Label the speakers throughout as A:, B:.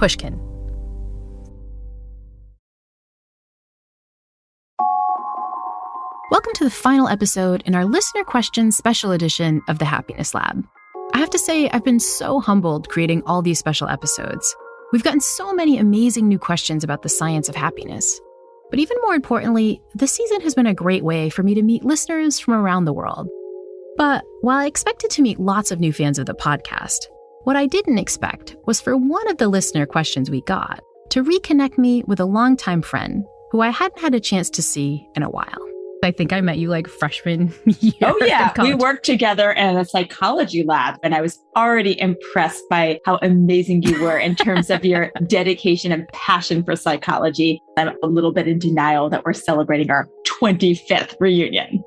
A: Pushkin. Welcome to the final episode in our Listener Questions special edition of the Happiness Lab. I have to say, I've been so humbled creating all these special episodes. We've gotten so many amazing new questions about the science of happiness. But even more importantly, this season has been a great way for me to meet listeners from around the world. But while I expected to meet lots of new fans of the podcast, what I didn't expect was for one of the listener questions we got to reconnect me with a longtime friend who I hadn't had a chance to see in a while. I think I met you like freshman year.
B: Oh, yeah. We worked together in a psychology lab, and I was already impressed by how amazing you were in terms of your dedication and passion for psychology. I'm a little bit in denial that we're celebrating our 25th reunion.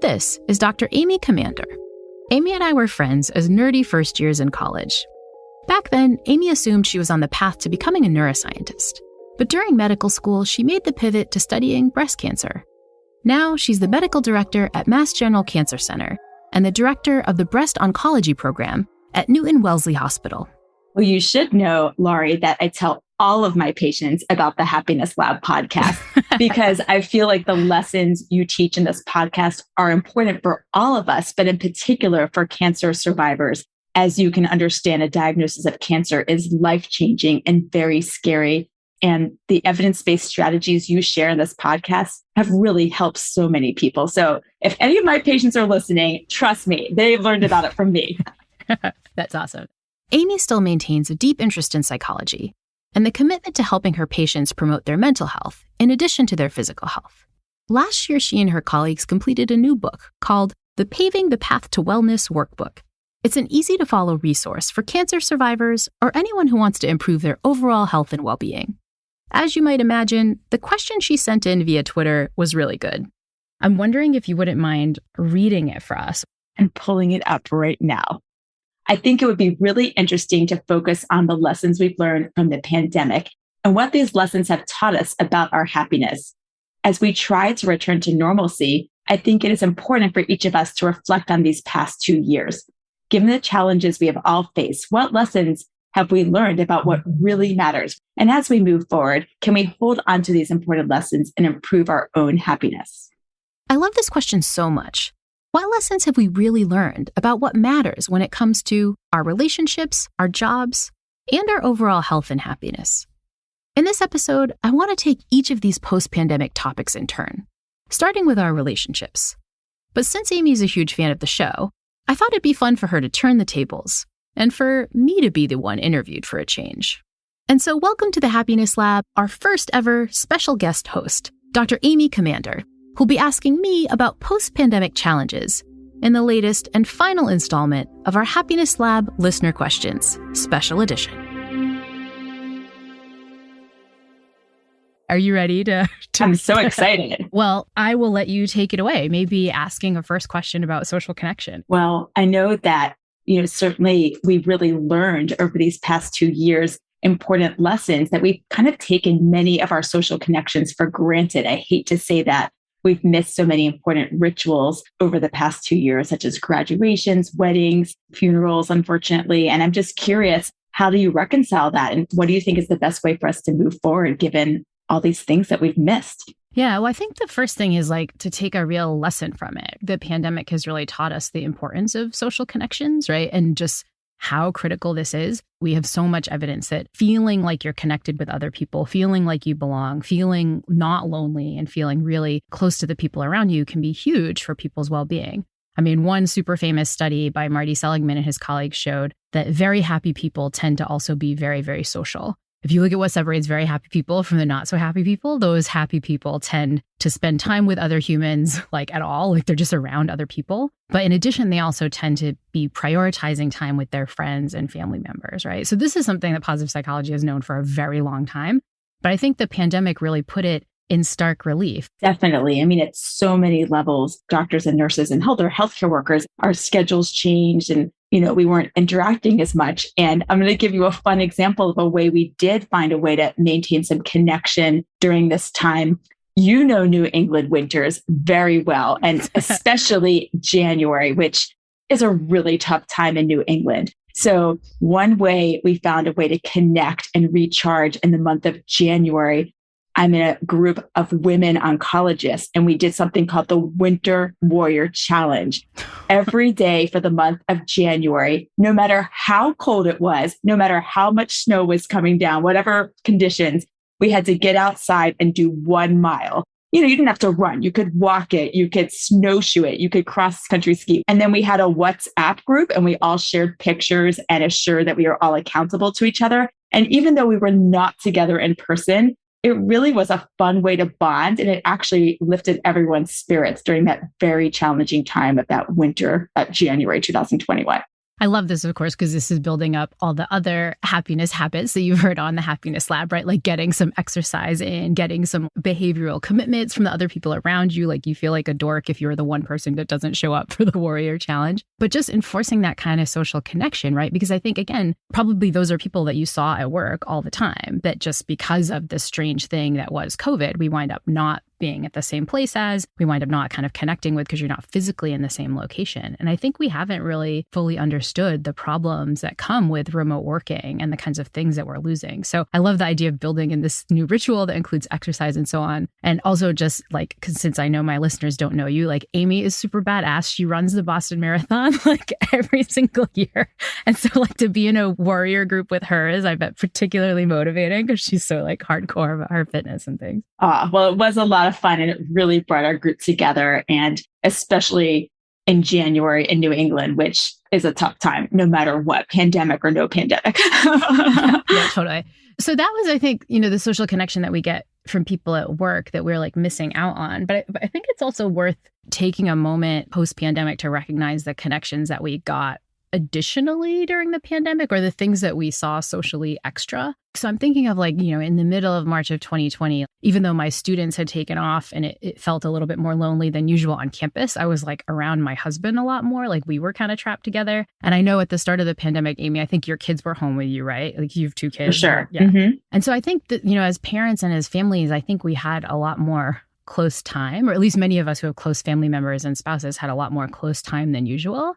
A: This is Dr. Amy Commander. Amy and I were friends as nerdy first years in college. Back then, Amy assumed she was on the path to becoming a neuroscientist. But during medical school, she made the pivot to studying breast cancer. Now, she's the medical director at Mass General Cancer Center and the director of the breast oncology program at Newton Wellesley Hospital.
B: Well, you should know, Laurie, that I tell all of my patients about the Happiness Lab podcast because I feel like the lessons you teach in this podcast are important for all of us, but in particular for cancer survivors. As you can understand, a diagnosis of cancer is life-changing and very scary. And the evidence-based strategies you share in this podcast have really helped so many people. So if any of my patients are listening, trust me, they've learned about it from me.
A: That's awesome. Amy still maintains a deep interest in psychology and the commitment to helping her patients promote their mental health in addition to their physical health. Last year, she and her colleagues completed a new book called the Paving the Path to Wellness Workbook. It's an easy-to-follow resource for cancer survivors or anyone who wants to improve their overall health and well-being. As you might imagine, the question she sent in via Twitter was really good. I'm wondering if you wouldn't mind reading it for us.
B: And pulling it up right now. I think it would be really interesting to focus on the lessons we've learned from the pandemic and what these lessons have taught us about our happiness. As we try to return to normalcy, I think it is important for each of us to reflect on these past 2 years. Given the challenges we have all faced, what lessons have we learned about what really matters? And as we move forward, can we hold on to these important lessons and improve our own happiness?
A: I love this question so much. What lessons have we really learned about what matters when it comes to our relationships, our jobs, and our overall health and happiness? In this episode, I want to take each of these post-pandemic topics in turn, starting with our relationships. But since Amy's a huge fan of the show, I thought it'd be fun for her to turn the tables and for me to be the one interviewed for a change. And so welcome to the Happiness Lab, our first ever special guest host, Dr. Amy Commander, who'll be asking me about post-pandemic challenges in the latest and final installment of our Happiness Lab Listener Questions, Special Edition. Are you ready to
B: I'm so excited.
A: Well, I will let you take it away, maybe asking a first question about social connection.
B: Well, I know that certainly we've really learned over these past 2 years important lessons that we've kind of taken many of our social connections for granted. I hate to say that. We've missed so many important rituals over the past 2 years, such as graduations, weddings, funerals, unfortunately. And I'm just curious, how do you reconcile that? And what do you think is the best way for us to move forward, given all these things that we've missed?
A: Yeah, well, I think the first thing is to take a real lesson from it. The pandemic has really taught us the importance of social connections, right? And just how critical this is. We have so much evidence that feeling like you're connected with other people, feeling like you belong, feeling not lonely, and feeling really close to the people around you can be huge for people's well-being. I mean, one super famous study by Marty Seligman and his colleagues showed that very happy people tend to also be very, very social. If you look at what separates very happy people from the not so happy people, those happy people tend to spend time with other humans, at all, they're just around other people. But in addition, they also tend to be prioritizing time with their friends and family members, right? So this is something that positive psychology has known for a very long time. But I think the pandemic really put it in stark relief.
B: Definitely. I mean, at so many levels, doctors and nurses and healthcare workers, our schedules changed and we weren't interacting as much. And I'm going to give you a fun example of a way we did find a way to maintain some connection during this time. New England winters very well, and especially January, which is a really tough time in New England. So one way we found a way to connect and recharge in the month of January, I'm in a group of women oncologists, and we did something called the Winter Warrior Challenge. Every day for the month of January, no matter how cold it was, no matter how much snow was coming down, whatever conditions, we had to get outside and do 1 mile. You didn't have to run. You could walk it. You could snowshoe it. You could cross country ski. And then we had a WhatsApp group, and we all shared pictures and assured that we were all accountable to each other. And even though we were not together in person, it really was a fun way to bond. And it actually lifted everyone's spirits during that very challenging time of that winter, January 2021.
A: I love this, of course, because this is building up all the other happiness habits that you've heard on the Happiness Lab, right? Like getting some exercise in, getting some behavioral commitments from the other people around you. Like you feel like a dork if you're the one person that doesn't show up for the Warrior Challenge. But just enforcing that kind of social connection, right? Because I think, again, probably those are people that you saw at work all the time, that just because of this strange thing that was COVID, we wind up not being at the same place as, we wind up not kind of connecting with because you're not physically in the same location. And I think we haven't really fully understood the problems that come with remote working and the kinds of things that we're losing. So I love the idea of building in this new ritual that includes exercise and so on. And also just like, 'cause since I know my listeners don't know you, like Amy is super badass. She runs the Boston Marathon like every single year. And so like to be in a warrior group with her is, I bet, particularly motivating because she's so like hardcore about her fitness and things.
B: Well, it was a lot of fun, and it really brought our group together, and especially in January in New England, which is a tough time, no matter what, pandemic or no pandemic.
A: Yeah, totally. So that was, I think, the social connection that we get from people at work that we're like missing out on. But I think it's also worth taking a moment post-pandemic to recognize the connections that we got additionally during the pandemic, or the things that we saw socially extra. So I'm thinking of like, in the middle of March of 2020, even though my students had taken off and it felt a little bit more lonely than usual on campus, I was like around my husband a lot more. Like we were kind of trapped together. And I know at the start of the pandemic, Amy, I think your kids were home with you, right? Like you have 2 kids.
B: For sure.
A: Yeah.
B: Mm-hmm.
A: And so I think that, as parents and as families, I think we had a lot more close time, or at least many of us who have close family members and spouses had a lot more close time than usual.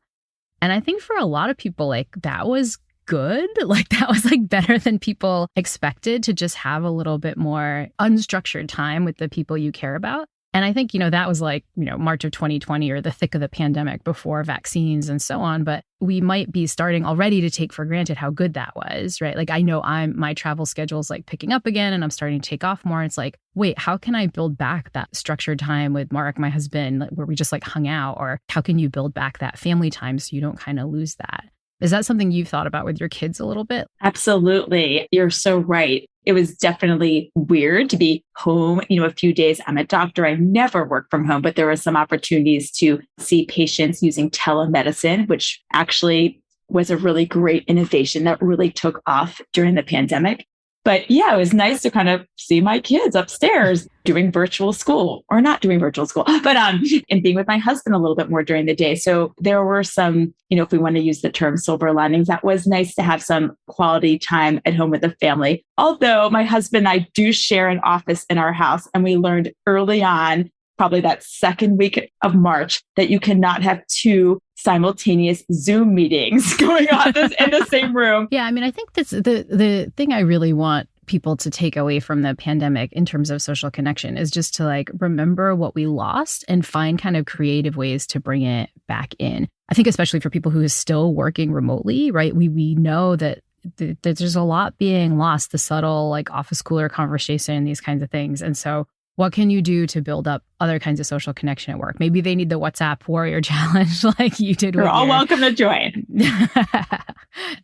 A: And I think for a lot of people, like that was good. Like that was like better than people expected, to just have a little bit more unstructured time with the people you care about. And I think, that was like, March of 2020 or the thick of the pandemic before vaccines and so on. But we might be starting already to take for granted how good that was, right? Like I know my travel schedule is like picking up again and I'm starting to take off more. It's like, wait, how can I build back that structured time with Mark, my husband, where we just like hung out? Or how can you build back that family time so you don't kind of lose that? Is that something you've thought about with your kids a little bit?
B: Absolutely. You're so right. It was definitely weird to be home, a few days. I'm a doctor. I never work from home, but there were some opportunities to see patients using telemedicine, which actually was a really great innovation that really took off during the pandemic. But yeah, it was nice to kind of see my kids upstairs doing virtual school, or not doing virtual school, but and being with my husband a little bit more during the day. So there were some, if we want to use the term silver linings, that was nice to have some quality time at home with the family. Although my husband and I do share an office in our house, and we learned early on, probably that second week of March, that you cannot have 2 simultaneous Zoom meetings going on in the same room.
A: Yeah, I mean, I think that's the thing I really want people to take away from the pandemic in terms of social connection is just to like remember what we lost and find kind of creative ways to bring it back in. I think especially for people who are still working remotely, right? We know that there's a lot being lost, the subtle like office cooler conversation, these kinds of things. And so what can you do to build up other kinds of social connection at work? Maybe they need the WhatsApp Warrior Challenge like you did.
B: You're all welcome to join.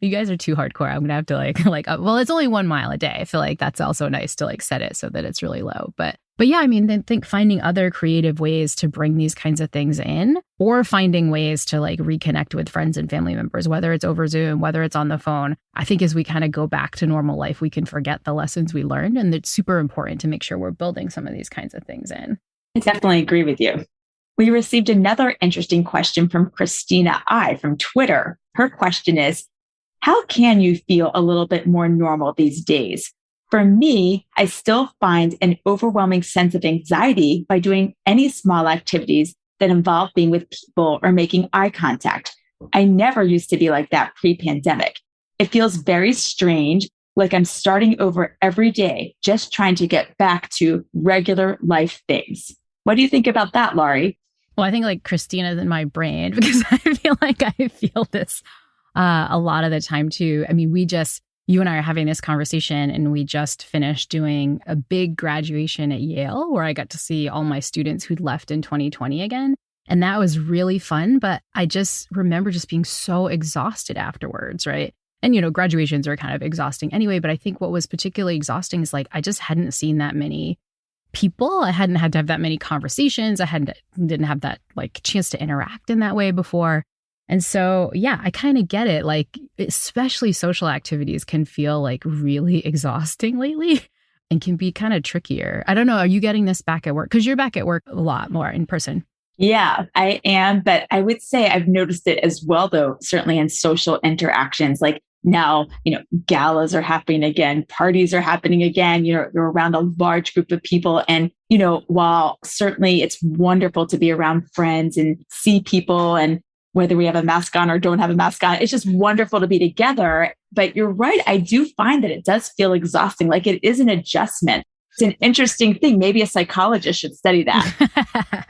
A: You guys are too hardcore. I'm going to have to well, it's only 1 mile a day. I feel like that's also nice to like set it so that it's really low. But yeah, I mean, then think finding other creative ways to bring these kinds of things in, or finding ways to like reconnect with friends and family members, whether it's over Zoom, whether it's on the phone. I think as we kind of go back to normal life, we can forget the lessons we learned. And it's super important to make sure we're building some of these kinds of things in.
B: I definitely agree with you. We received another interesting question from Christina I from Twitter. Her question is, how can you feel a little bit more normal these days? For me, I still find an overwhelming sense of anxiety by doing any small activities that involve being with people or making eye contact. I never used to be like that pre-pandemic. It feels very strange, like I'm starting over every day, just trying to get back to regular life things. What do you think about that, Laurie?
A: Well, I think like Christina's in my brain because I feel like I feel this a lot of the time too. I mean, you and I are having this conversation and we just finished doing a big graduation at Yale where I got to see all my students who'd left in 2020 again. And that was really fun. But I just remember just being so exhausted afterwards, right? And, graduations are kind of exhausting anyway. But I think what was particularly exhausting is like, I just hadn't seen that many people. I hadn't had to have that many conversations. Didn't have that like chance to interact in that way before. And so, yeah, I kind of get it. Like, especially social activities can feel like really exhausting lately and can be kind of trickier. I don't know. Are you getting this back at work? Because you're back at work a lot more in person.
B: Yeah, I am. But I would say I've noticed it as well, though, certainly in social interactions. Like now, galas are happening again, parties are happening again, you're around a large group of people. And, while certainly it's wonderful to be around friends and see people, and whether we have a mask on or don't have a mask on, it's just wonderful to be together. But you're right. I do find that it does feel exhausting. Like it is an adjustment. It's an interesting thing. Maybe a psychologist should study that.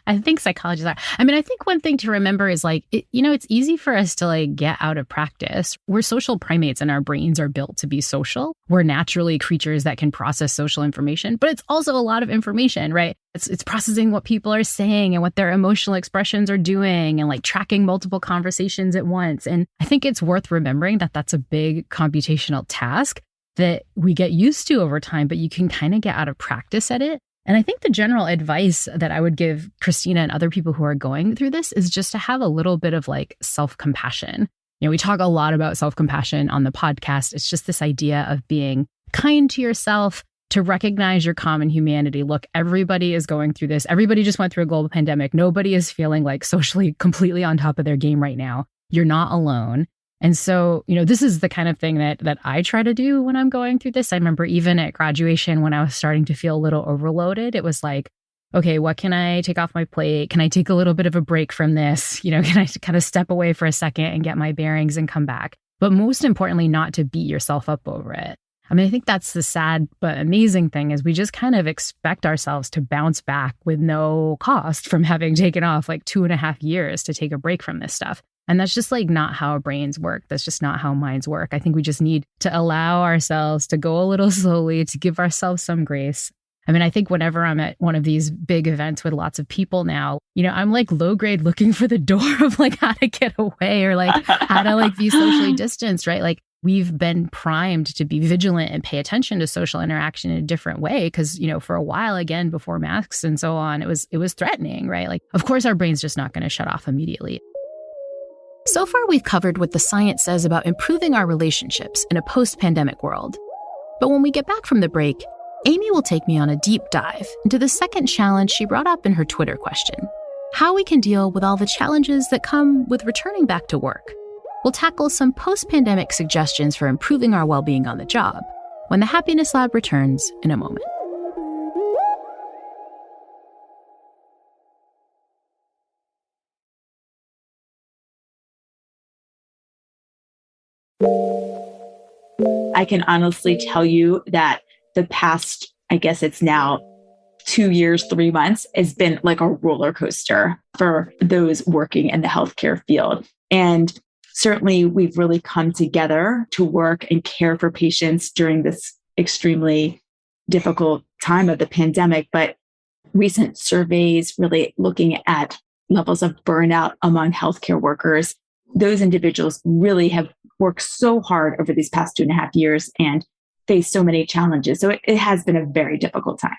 A: I think psychologists are. I mean, I think one thing to remember is like, it's easy for us to like get out of practice. We're social primates and our brains are built to be social. We're naturally creatures that can process social information, but it's also a lot of information, right? It's processing what people are saying and what their emotional expressions are doing and like tracking multiple conversations at once. And I think it's worth remembering that that's a big computational task that we get used to over time, but you can kind of get out of practice at it. And I think the general advice that I would give Christina and other people who are going through this is just to have a little bit of like self-compassion. We talk a lot about self-compassion on the podcast. It's just this idea of being kind to yourself, to recognize your common humanity. Look, everybody is going through this. Everybody just went through a global pandemic. Nobody is feeling like socially completely on top of their game right now. You're not alone. And so, this is the kind of thing that I try to do when I'm going through this. I remember even at graduation when I was starting to feel a little overloaded, it was like, okay, what can I take off my plate? Can I take a little bit of a break from this? Can I kind of step away for a second and get my bearings and come back? But most importantly, not to beat yourself up over it. I mean, I think that's the sad but amazing thing is we just kind of expect ourselves to bounce back with no cost from having taken off like 2.5 years to take a break from this stuff. And that's just like not how our brains work. That's just not how minds work. I think we just need to allow ourselves to go a little slowly, to give ourselves some grace. I mean, I think whenever I'm at one of these big events with lots of people now, I'm like low grade looking for the door of like how to get away or like how to like be socially distanced, right? Like we've been primed to be vigilant and pay attention to social interaction in a different way. Cause, for a while, again, before masks and so on, it was threatening, right? Like, of course, our brain's just not going to shut off immediately. So far, we've covered what the science says about improving our relationships in a post-pandemic world. But when we get back from the break, Amy will take me on a deep dive into the second challenge she brought up in her Twitter question: how we can deal with all the challenges that come with returning back to work. We'll tackle some post-pandemic suggestions for improving our well-being on the job when the Happiness Lab returns in a moment.
B: I can honestly tell you that the past, I guess it's now 2 years, 3 months, has been like a roller coaster for those working in the healthcare field. And certainly we've really come together to work and care for patients during this extremely difficult time of the pandemic. But recent surveys really looking at levels of burnout among healthcare workers, those individuals really have worked so hard over these past 2.5 years and faced so many challenges. So it has been a very difficult time.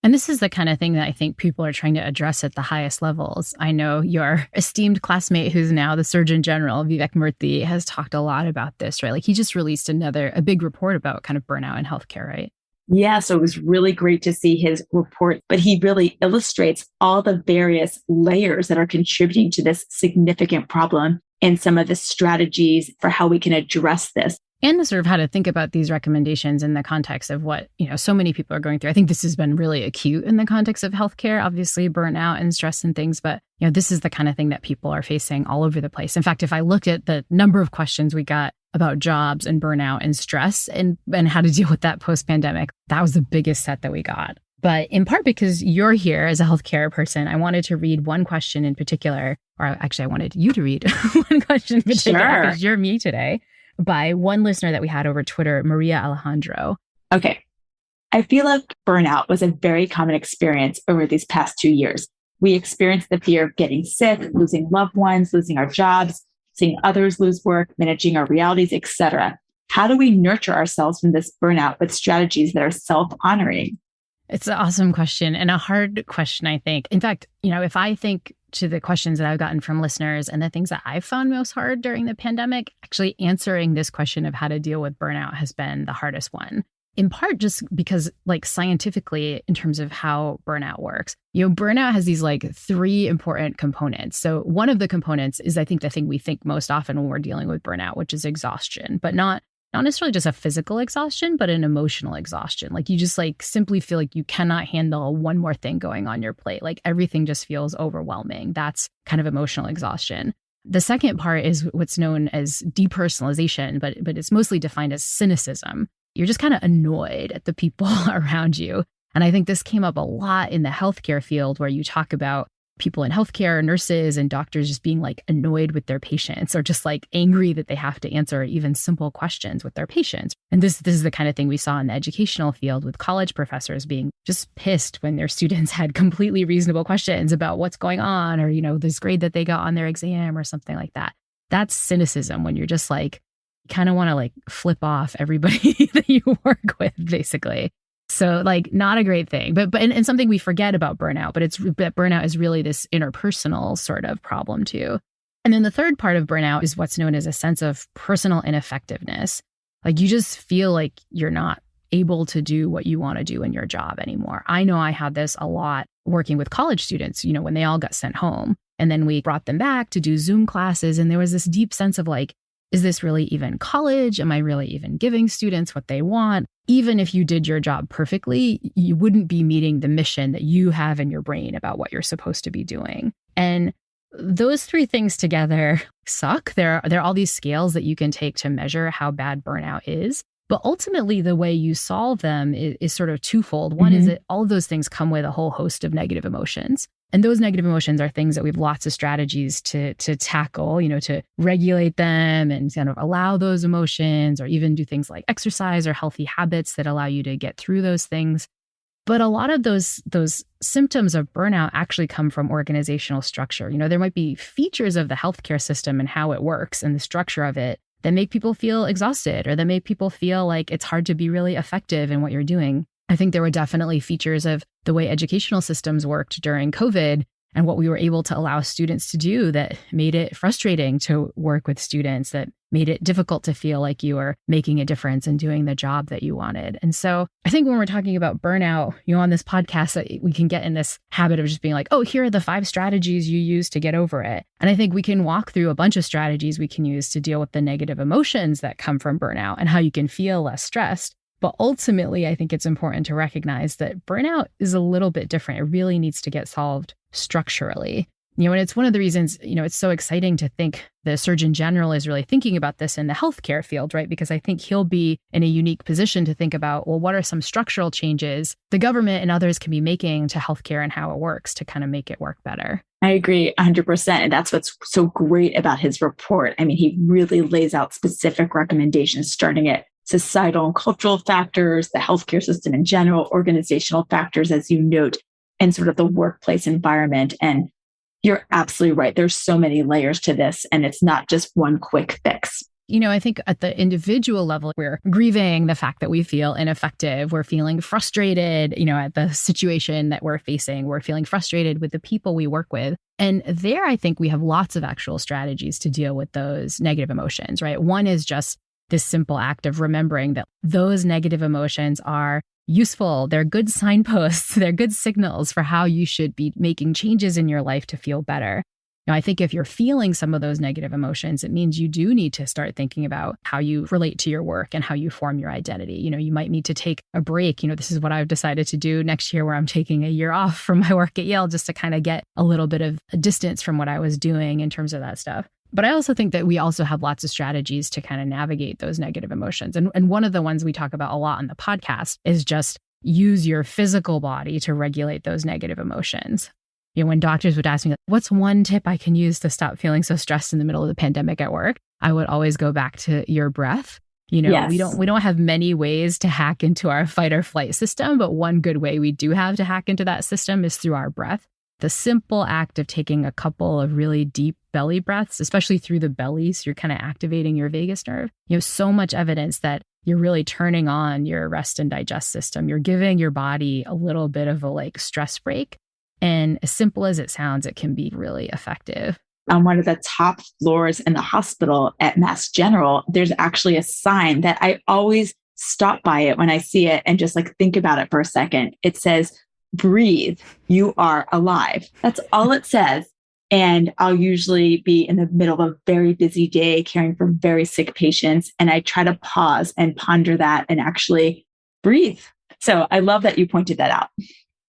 A: And this is the kind of thing that I think people are trying to address at the highest levels. I know your esteemed classmate, who's now the Surgeon General, Vivek Murthy, has talked a lot about this, right? Like he just released a big report about kind of burnout in healthcare, right?
B: Yeah, so it was really great to see his report, but he really illustrates all the various layers that are contributing to this significant problem and some of the strategies for how we can address this.
A: And sort of how to think about these recommendations in the context of what, so many people are going through. I think this has been really acute in the context of healthcare, obviously burnout and stress and things, but this is the kind of thing that people are facing all over the place. In fact, if I looked at the number of questions we got about jobs and burnout and stress and how to deal with that post-pandemic, that was the biggest set that we got. But in part because you're here as a healthcare person, I wanted to read one question in particular, or actually I wanted you to read one question in particular because you're me today, by one listener that we had over Twitter, Maria Alejandro.
B: Okay. I feel like burnout was a very common experience over these past 2 years. We experienced the fear of getting sick, losing loved ones, losing our jobs, seeing others lose work, managing our realities, etc. How do we nurture ourselves from this burnout with strategies that are self-honoring?
A: It's an awesome question and a hard question, I think. In fact, if I think to the questions that I've gotten from listeners and the things that I've found most hard during the pandemic, actually answering this question of how to deal with burnout has been the hardest one. In part just because scientifically, in terms of how burnout works, burnout has these three important components. So one of the components is, I think, the thing we think most often when we're dealing with burnout, which is exhaustion, but not necessarily just a physical exhaustion, but an emotional exhaustion. You just simply feel like you cannot handle one more thing going on your plate. Everything just feels overwhelming. That's kind of emotional exhaustion. The second part is what's known as depersonalization, but it's mostly defined as cynicism. You're just kind of annoyed at the people around you. And I think this came up a lot in the healthcare field where you talk about people in healthcare, nurses and doctors just being annoyed with their patients or just angry that they have to answer even simple questions with their patients. And this is the kind of thing we saw in the educational field with college professors being just pissed when their students had completely reasonable questions about what's going on or, this grade that they got on their exam or something like that. That's cynicism when you're just kind of want to flip off everybody that you work with, basically. So not a great thing, but and something we forget about burnout, but burnout is really this interpersonal sort of problem too. And then the third part of burnout is what's known as a sense of personal ineffectiveness. You just feel like you're not able to do what you want to do in your job anymore. I know I had this a lot working with college students, when they all got sent home and then we brought them back to do Zoom classes. And there was this deep sense of is this really even college? Am I really even giving students what they want? Even if you did your job perfectly, you wouldn't be meeting the mission that you have in your brain about what you're supposed to be doing. And those three things together suck. There are all these scales that you can take to measure how bad burnout is. But ultimately, the way you solve them is sort of twofold. One is that all of those things come with a whole host of negative emotions. And those negative emotions are things that we have lots of strategies to tackle, to regulate them and kind of allow those emotions, or even do things like exercise or healthy habits that allow you to get through those things. But a lot of those symptoms of burnout actually come from organizational structure. There might be features of the healthcare system and how it works and the structure of it that make people feel exhausted or that make people feel like it's hard to be really effective in what you're doing. I think there were definitely features of the way educational systems worked during COVID and what we were able to allow students to do that made it frustrating to work with students, that made it difficult to feel like you were making a difference and doing the job that you wanted. And so I think when we're talking about burnout, on this podcast, we can get in this habit of just being oh, here are the 5 strategies you use to get over it. And I think we can walk through a bunch of strategies we can use to deal with the negative emotions that come from burnout and how you can feel less stressed. But ultimately, I think it's important to recognize that burnout is a little bit different. It really needs to get solved structurally. And it's one of the reasons, it's so exciting to think the Surgeon General is really thinking about this in the healthcare field, right? Because I think he'll be in a unique position to think about, well, what are some structural changes the government and others can be making to healthcare and how it works to kind of make it work better?
B: I agree 100%. And that's what's so great about his report. I mean, he really lays out specific recommendations, starting at societal and cultural factors, the healthcare system in general, organizational factors, as you note, and sort of the workplace environment. And you're absolutely right. There's so many layers to this, and it's not just one quick fix.
A: I think at the individual level, we're grieving the fact that we feel ineffective. We're feeling frustrated, at the situation that we're facing. We're feeling frustrated with the people we work with. And there, I think we have lots of actual strategies to deal with those negative emotions, right? One is just this simple act of remembering that those negative emotions are useful. They're good signposts. They're good signals for how you should be making changes in your life to feel better. Now, I think if you're feeling some of those negative emotions, it means you do need to start thinking about how you relate to your work and how you form your identity. You might need to take a break. This is what I've decided to do next year, where I'm taking a year off from my work at Yale just to kind of get a little bit of a distance from what I was doing in terms of that stuff. But I also think that we also have lots of strategies to kind of navigate those negative emotions. And one of the ones we talk about a lot on the podcast is just use your physical body to regulate those negative emotions. When doctors would ask me, what's one tip I can use to stop feeling so stressed in the middle of the pandemic at work? I would always go back to your breath.
B: Yes.
A: We don't have many ways to hack into our fight or flight system, but one good way we do have to hack into that system is through our breath. The simple act of taking a couple of really deep belly breaths, especially through the belly, so you're kind of activating your vagus nerve. So much evidence that you're really turning on your rest and digest system. You're giving your body a little bit of a stress break. And as simple as it sounds, it can be really effective.
B: On one of the top floors in the hospital at Mass General, there's actually a sign that I always stop by it when I see it and just think about it for a second. It says, "Breathe, you are alive." That's all it says. And I'll usually be in the middle of a very busy day caring for very sick patients. And I try to pause and ponder that and actually breathe. So I love that you pointed that out.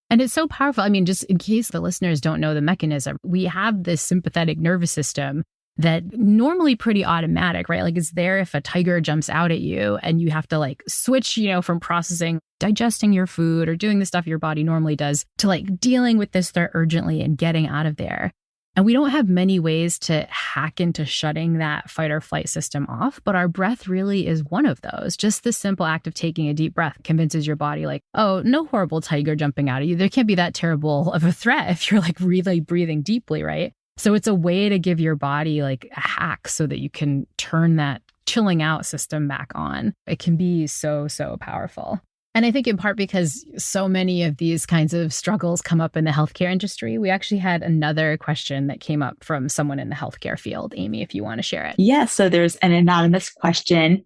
A: And it's so powerful. Just in case the listeners don't know the mechanism, we have this sympathetic nervous system that normally pretty automatic, right? It's there if a tiger jumps out at you and you have to switch, from processing, digesting your food or doing the stuff your body normally does to dealing with this threat urgently and getting out of there. And we don't have many ways to hack into shutting that fight or flight system off, but our breath really is one of those. Just the simple act of taking a deep breath convinces your body oh, no horrible tiger jumping out at you. There can't be that terrible of a threat if you're really breathing deeply, right? So it's a way to give your body a hack so that you can turn that chilling out system back on. It can be so, so powerful. And I think in part because so many of these kinds of struggles come up in the healthcare industry, we actually had another question that came up from someone in the healthcare field. Amy, if you want to share it.
B: Yes. So there's an anonymous question.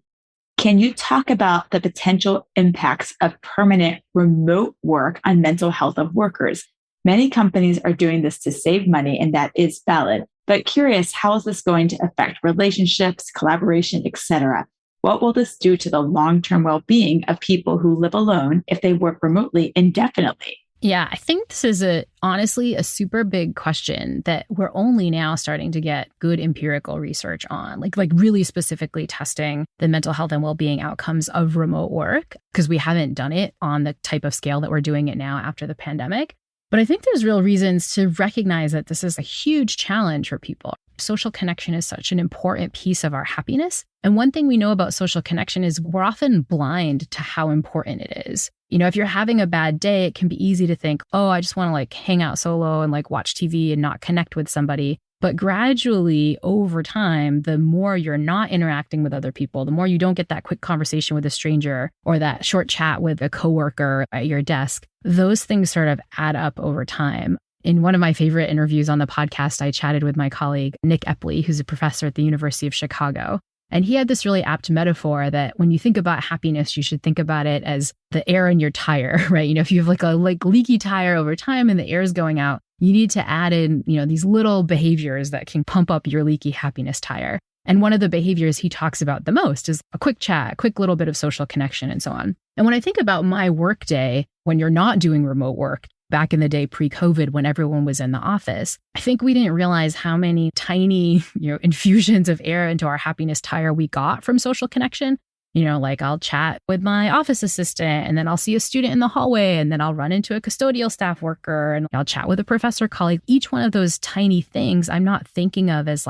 B: Can you talk about the potential impacts of permanent remote work on mental health of workers? Many companies are doing this to save money, and that is valid. But curious, how is this going to affect relationships, collaboration, etc.? What will this do to the long-term well-being of people who live alone if they work remotely indefinitely?
A: Yeah, I think this is honestly a super big question that we're only now starting to get good empirical research on, like really specifically testing the mental health and well-being outcomes of remote work, because we haven't done it on the type of scale that we're doing it now after the pandemic. But I think there's real reasons to recognize that this is a huge challenge for people. Social connection is such an important piece of our happiness. And one thing we know about social connection is we're often blind to how important it is. If you're having a bad day, it can be easy to think, oh, I just want to hang out solo and watch TV and not connect with somebody. But gradually over time, the more you're not interacting with other people, the more you don't get that quick conversation with a stranger or that short chat with a coworker at your desk, those things sort of add up over time. In one of my favorite interviews on the podcast, I chatted with my colleague, Nick Epley, who's a professor at the University of Chicago. And he had this really apt metaphor that when you think about happiness, you should think about it as the air in your tire, right? If you have a leaky tire over time and the air is going out, you need to add in, these little behaviors that can pump up your leaky happiness tire. And one of the behaviors he talks about the most is a quick chat, a quick little bit of social connection and so on. And when I think about my work day, when you're not doing remote work, back in the day pre-COVID when everyone was in the office, I think we didn't realize how many tiny, infusions of air into our happiness tire we got from social connection. I'll chat with my office assistant and then I'll see a student in the hallway and then I'll run into a custodial staff worker and I'll chat with a professor colleague. Each one of those tiny things I'm not thinking of as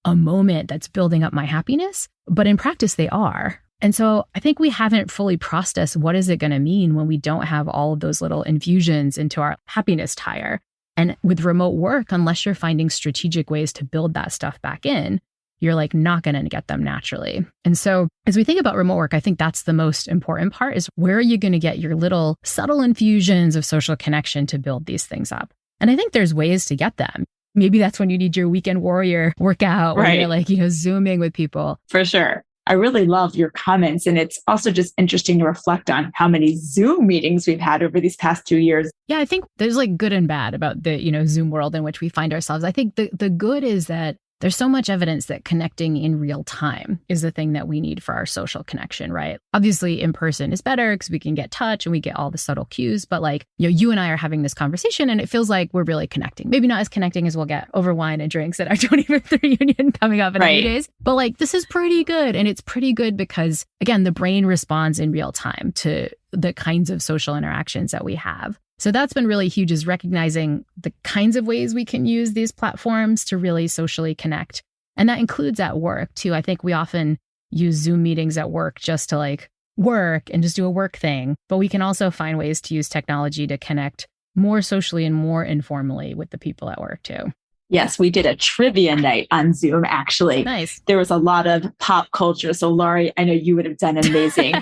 A: a moment that's building up my happiness, but in practice they are. And so I think we haven't fully processed what is it going to mean when we don't have all of those little infusions into our happiness tire. And with remote work, unless you're finding strategic ways to build that stuff back in, you're not going to get them naturally. And so as we think about remote work, I think that's the most important part is where are you going to get your little subtle infusions of social connection to build these things up? And I think there's ways to get them. Maybe that's when you need your weekend warrior workout where
B: right.
A: you're Zooming with people.
B: For sure. I really love your comments. And it's also just interesting to reflect on how many Zoom meetings we've had over these past 2 years.
A: Yeah, I think there's like good and bad about the, Zoom world in which we find ourselves. I think the good is that there's so much evidence that connecting in real time is the thing that we need for our social connection, right? Obviously, in person is better because we can get touch and we get all the subtle cues. But like, you and I are having this conversation and it feels like we're really connecting. Maybe not as connecting as we'll get over wine and drinks at our 25th reunion coming up in a few days. But like, this is pretty good. And it's pretty good because, again, the brain responds in real time to the kinds of social interactions that we have. So that's been really huge, is recognizing the kinds of ways we can use these platforms to really socially connect. And that includes at work too. I think we often use Zoom meetings at work just to like work and just do a work thing. But we can also find ways to use technology to connect more socially and more informally with the people at work too.
B: Yes, we did a trivia night on Zoom, actually.
A: Nice.
B: There was a lot of pop culture. So, Laurie, I know you would have done amazing.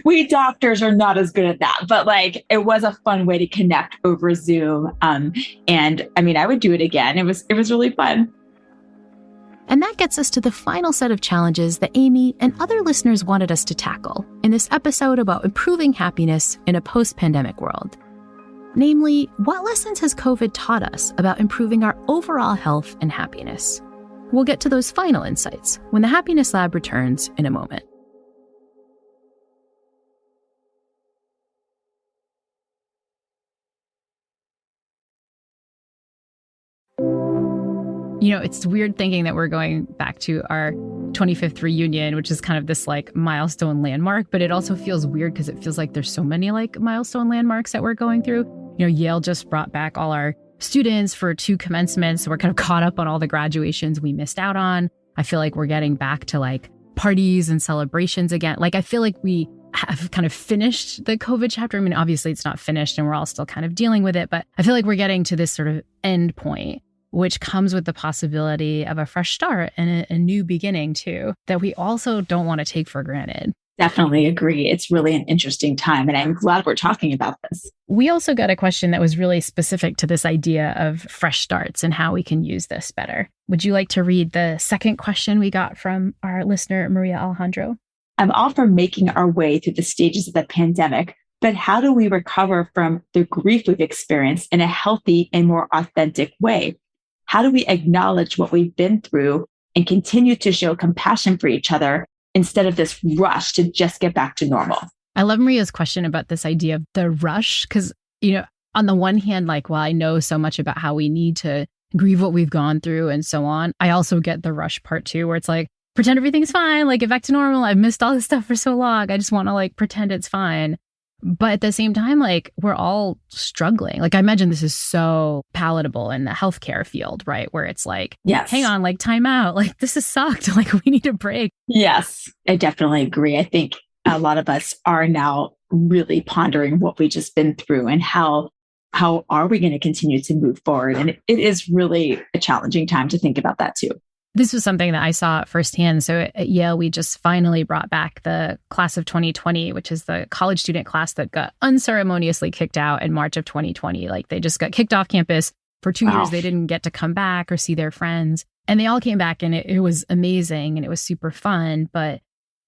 B: We doctors are not as good at that, but like it was a fun way to connect over Zoom. And I mean, I would do it again. It was really fun.
A: And that gets us to the final set of challenges that Amy and other listeners wanted us to tackle in this episode about improving happiness in a post-pandemic world. Namely, what lessons has COVID taught us about improving our overall health and happiness? We'll get to those final insights when the Happiness Lab returns in a moment. It's weird thinking that we're going back to our 25th reunion, which is kind of this like milestone landmark, but it also feels weird because it feels like there's so many like milestone landmarks that we're going through. Yale just brought back all our students for 2 commencements. So we're kind of caught up on all the graduations we missed out on. I feel like we're getting back to like parties and celebrations again. Like I feel like we have kind of finished the COVID chapter. I mean, obviously it's not finished and we're all still kind of dealing with it, but I feel like we're getting to this sort of end point, which comes with the possibility of a fresh start and a new beginning too, that we also don't want to take for granted.
B: Definitely agree. It's really an interesting time, and I'm glad we're talking about this.
A: We also got a question that was really specific to this idea of fresh starts and how we can use this better. Would you like to read the second question we got from our listener, Maria Alejandro?
B: I'm all for making our way through the stages of the pandemic, but how do we recover from the grief we've experienced in a healthy and more authentic way? How do we acknowledge what we've been through and continue to show compassion for each other instead of this rush to just get back to normal?
A: I love Maria's question about this idea of the rush, because, on the one hand, like, well, I know so much about how we need to grieve what we've gone through and so on. I also get the rush part too, where it's like, pretend everything's fine, like get back to normal. I've missed all this stuff for so long. I just want to like pretend it's fine. But at the same time, like we're all struggling. Like I imagine this is so palatable in the healthcare field, right? Where it's like,
B: yes,
A: hang on, like time out. Like this has sucked. Like we need a break.
B: Yes, I definitely agree. I think a lot of us are now really pondering what we've just been through and how are we going to continue to move forward? And it is really a challenging time to think about that too.
A: This was something that I saw firsthand. So at Yale, we just finally brought back the class of 2020, which is the college student class that got unceremoniously kicked out in March of 2020. Like they just got kicked off campus for 2 years. They didn't get to come back or see their friends. And they all came back and it was amazing and it was super fun. But,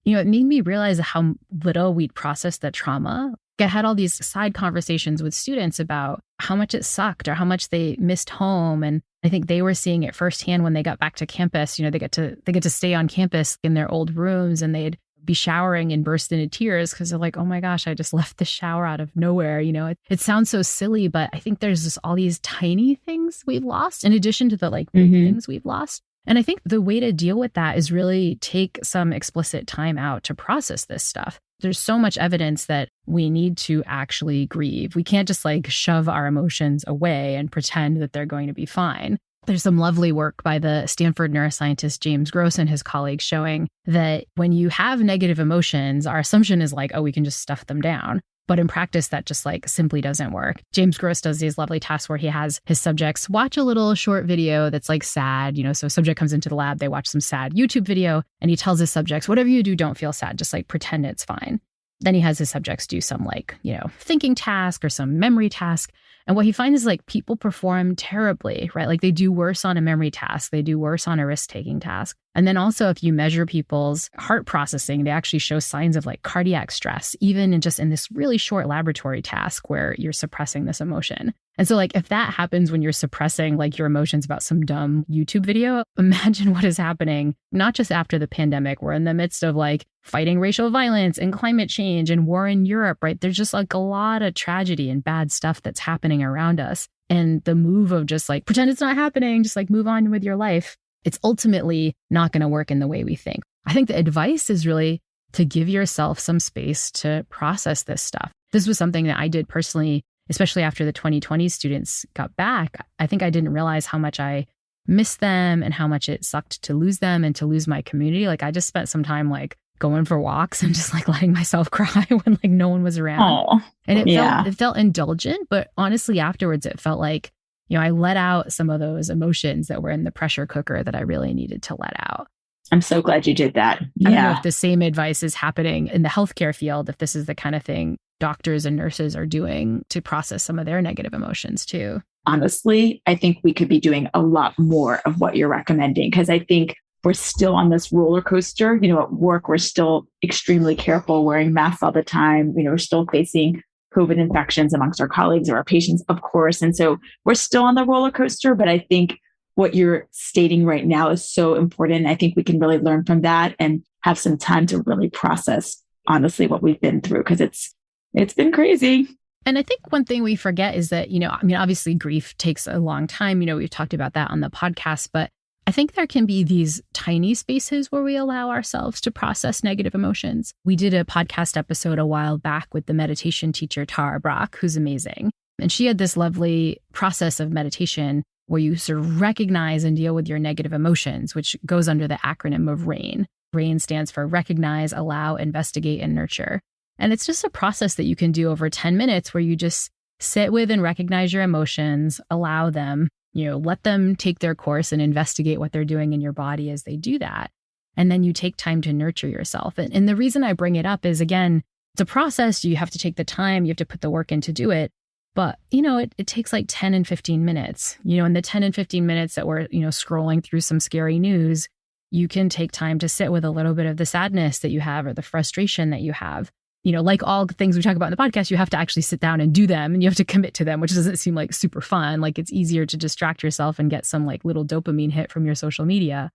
A: it made me realize how little we'd processed the trauma. I had all these side conversations with students about how much it sucked or how much they missed home. And I think they were seeing it firsthand when they got back to campus. They get to stay on campus in their old rooms and they'd be showering and burst into tears because they're like, oh my gosh, I just left the shower out of nowhere. It sounds so silly, but I think there's just all these tiny things we've lost in addition to the like big things we've lost. And I think the way to deal with that is really take some explicit time out to process this stuff. There's so much evidence that we need to actually grieve. We can't just like shove our emotions away and pretend that they're going to be fine. There's some lovely work by the Stanford neuroscientist James Gross and his colleagues showing that when you have negative emotions, our assumption is like, oh, we can just stuff them down. But in practice, that just like simply doesn't work. James Gross does these lovely tasks where he has his subjects watch a little short video that's like sad. So a subject comes into the lab, they watch some sad YouTube video, and he tells his subjects, whatever you do, don't feel sad. Just like pretend it's fine. Then he has his subjects do some like, thinking task or some memory task. And what he finds is like people perform terribly, right? Like they do worse on a memory task. They do worse on a risk-taking task. And then also if you measure people's heart processing, they actually show signs of like cardiac stress, even in this really short laboratory task where you're suppressing this emotion. And so like if that happens when you're suppressing like your emotions about some dumb YouTube video, imagine what is happening, not just after the pandemic. We're in the midst of like fighting racial violence and climate change and war in Europe, right? There's just like a lot of tragedy and bad stuff that's happening around us. And the move of just like pretend it's not happening, just like move on with your life, it's ultimately not going to work in the way we think. I think the advice is really to give yourself some space to process this stuff. This was something that I did personally, especially after the 2020 students got back. I think I didn't realize how much I missed them and how much it sucked to lose them and to lose my community. Like I just spent some time like going for walks and just like letting myself cry when like no one was around.
B: Oh,
A: and it felt indulgent, but honestly afterwards it felt like, I let out some of those emotions that were in the pressure cooker that I really needed to let out.
B: I'm so glad you did that.
A: I don't know if the same advice is happening in the healthcare field, if this is the kind of thing doctors and nurses are doing to process some of their negative emotions too.
B: Honestly, I think we could be doing a lot more of what you're recommending, because I think we're still on this roller coaster. At work, we're still extremely careful, wearing masks all the time. We're still facing COVID infections amongst our colleagues or our patients, of course. And so we're still on the roller coaster, but I think what you're stating right now is so important. I think we can really learn from that and have some time to really process, honestly, what we've been through, because it's been crazy.
A: And I think one thing we forget is that, obviously grief takes a long time. We've talked about that on the podcast, but I think there can be these tiny spaces where we allow ourselves to process negative emotions. We did a podcast episode a while back with the meditation teacher, Tara Brach, who's amazing. And she had this lovely process of meditation where you sort of recognize and deal with your negative emotions, which goes under the acronym of RAIN. RAIN stands for recognize, allow, investigate, and nurture. And it's just a process that you can do over 10 minutes where you just sit with and recognize your emotions, allow them, let them take their course and investigate what they're doing in your body as they do that. And then you take time to nurture yourself. And the reason I bring it up is, again, it's a process. You have to take the time, you have to put the work in to do it. But, it takes like 10 and 15 minutes. In the 10 and 15 minutes that we're, scrolling through some scary news, you can take time to sit with a little bit of the sadness that you have or the frustration that you have. Like all the things we talk about in the podcast, you have to actually sit down and do them and you have to commit to them, which doesn't seem like super fun. Like it's easier to distract yourself and get some like little dopamine hit from your social media.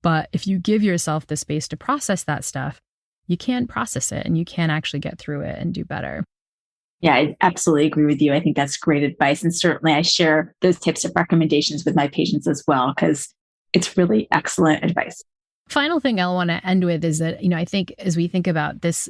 A: But if you give yourself the space to process that stuff, you can process it and you can actually get through it and do better.
B: Yeah, I absolutely agree with you. I think that's great advice. And certainly I share those tips and recommendations with my patients as well, because it's really excellent advice.
A: Final thing I want to end with is that, I think as we think about this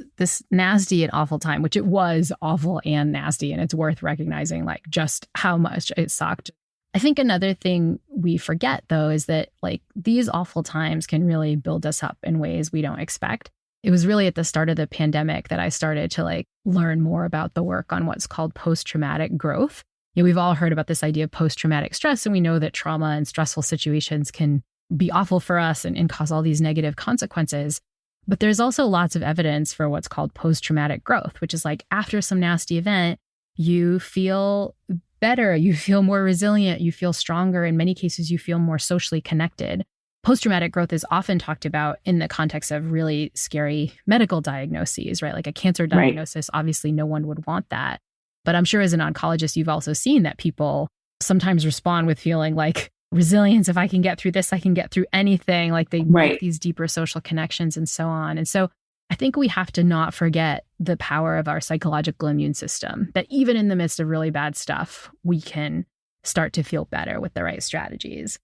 A: nasty and awful time, which it was awful and nasty, and it's worth recognizing like just how much it sucked. I think another thing we forget, though, is that like these awful times can really build us up in ways we don't expect. It was really at the start of the pandemic that I started to like learn more about the work on what's called post-traumatic growth. We've all heard about this idea of post-traumatic stress, and we know that trauma and stressful situations can be awful for us and cause all these negative consequences. But there's also lots of evidence for what's called post-traumatic growth, which is like after some nasty event, you feel better, you feel more resilient, you feel stronger. In many cases, you feel more socially connected. Post-traumatic growth is often talked about in the context of really scary medical diagnoses, right? Like a cancer diagnosis, Obviously no one would want that. But I'm sure as an oncologist, you've also seen that people sometimes respond with feeling like resilience. If I can get through this, I can get through anything. Like they make these deeper social connections and so on. And so I think we have to not forget the power of our psychological immune system, that even in the midst of really bad stuff, we can start to feel better with the right strategies.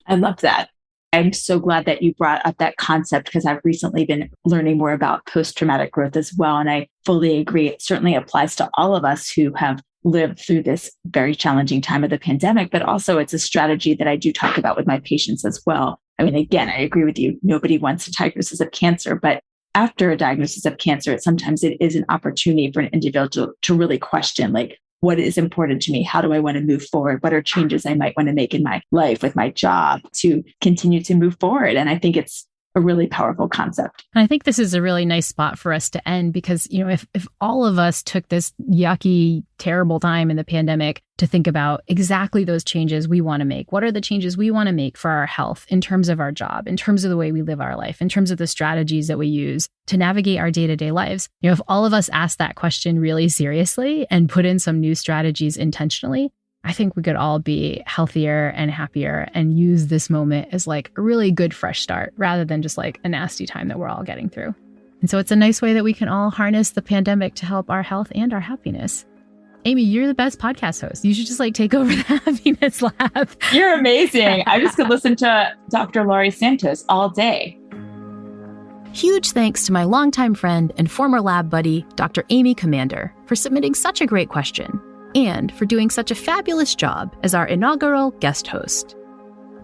B: I love that. I'm so glad that you brought up that concept, because I've recently been learning more about post-traumatic growth as well. And I fully agree. It certainly applies to all of us who have lived through this very challenging time of the pandemic, but also it's a strategy that I do talk about with my patients as well. I mean, again, I agree with you. Nobody wants a diagnosis of cancer, but after a diagnosis of cancer, sometimes it is an opportunity for an individual to really question, like, what is important to me? How do I want to move forward? What are changes I might want to make in my life with my job to continue to move forward? And I think it's a really powerful concept.
A: And I think this is a really nice spot for us to end because, if all of us took this yucky, terrible time in the pandemic to think about exactly those changes we want to make, what are the changes we want to make for our health in terms of our job, in terms of the way we live our life, in terms of the strategies that we use to navigate our day-to-day lives. If all of us ask that question really seriously and put in some new strategies intentionally, I think we could all be healthier and happier and use this moment as like a really good fresh start rather than just like a nasty time that we're all getting through. And so it's a nice way that we can all harness the pandemic to help our health and our happiness. Amy, you're the best podcast host. You should just like take over the Happiness Lab.
B: You're amazing. I just could listen to Dr. Laurie Santos all day.
A: Huge thanks to my longtime friend and former lab buddy, Dr. Amy Commander, for submitting such a great question and for doing such a fabulous job as our inaugural guest host.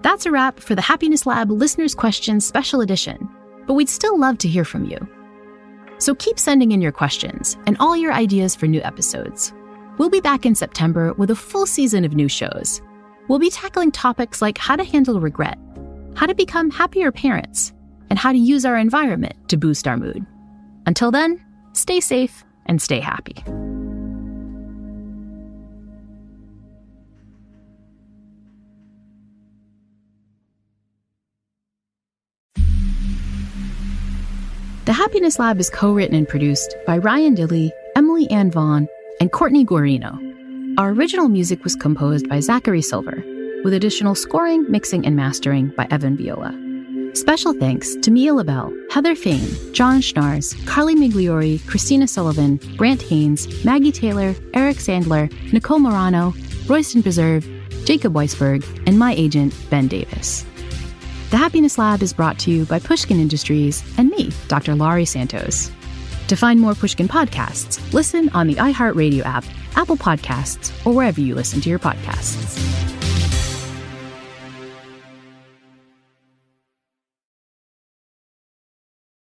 A: That's a wrap for the Happiness Lab Listeners' Questions Special Edition, but we'd still love to hear from you. So keep sending in your questions and all your ideas for new episodes. We'll be back in September with a full season of new shows. We'll be tackling topics like how to handle regret, how to become happier parents, and how to use our environment to boost our mood. Until then, stay safe and stay happy. The Happiness Lab is co-written and produced by Ryan Dilley, Emily Ann Vaughn, and Courtney Guarino. Our original music was composed by Zachary Silver, with additional scoring, mixing, and mastering by Evan Viola. Special thanks to Mia LaBelle, Heather Fain, John Schnars, Carly Migliori, Christina Sullivan, Brant Haynes, Maggie Taylor, Eric Sandler, Nicole Morano, Royston Preserve, Jacob Weisberg, and my agent, Ben Davis. The Happiness Lab is brought to you by Pushkin Industries and me, Dr. Laurie Santos. To find more Pushkin podcasts, listen on the iHeartRadio app, Apple Podcasts, or wherever you listen to your podcasts.